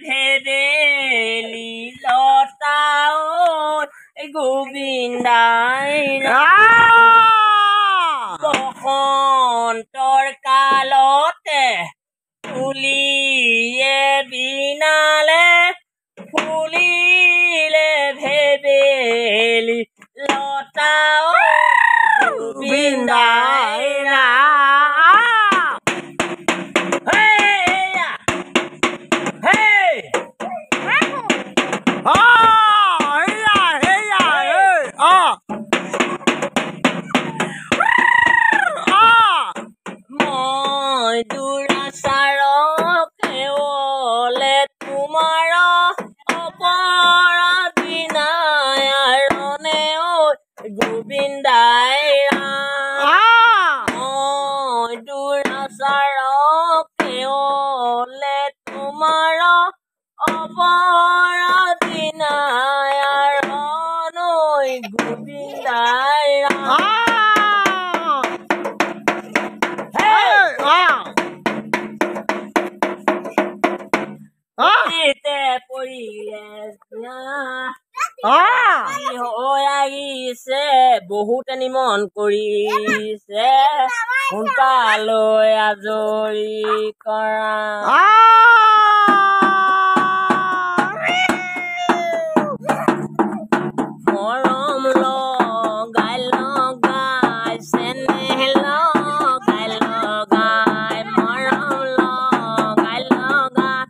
ভেবেলি লতাও গোবিন্দাই বসন্তৰ কালতে ফুলিয়ে বিনালে ফুলিলে ভেবেলি লতাও গোবিন্দাই মই দুৰাচাৰক কেৱলে তোমাৰ অপৰাধী নাই আৰণে গোবিন্দাই মই দুৰাচাৰক কেৱলে তোমাৰ অপৰাধী নাই আৰণ গোবিন্দাই পৰিছে বহুতে নিমন কৰিছে সোনকালৈ আজৰি কৰা মৰম লগাই লগাই চেনেহ লগাই লগাই মৰম লগাই লগাই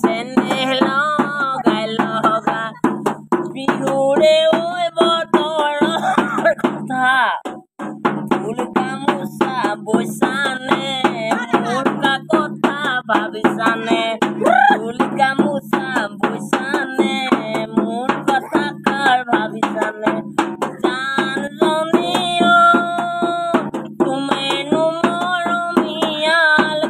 চেনেহ লগাই লগাই বিহুৰে ঐ বতৰৰ কথা ফুল গামোচা বৈছানে মোৰ কথা ভাবিছানে ফুল গামোচা বৈছানে মোৰ কথা কাৰ ভাবিছানে জানজনীও তুমেনো মৰমীয়াল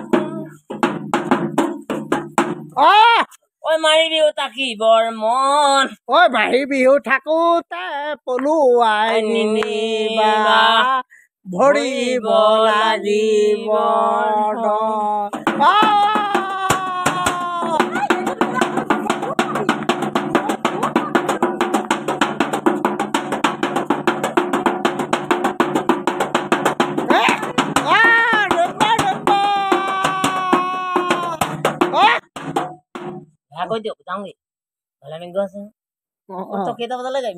ঐ মাৰি বিহু তাকিবৰ মন ঐ মাৰি বিহু থাকোতে পলুৱাই নিনিবা ভৰিব লাগিব কৈ দিয়ক যাওঁগৈ ভালে আছে কেইটা বজালৈ যাম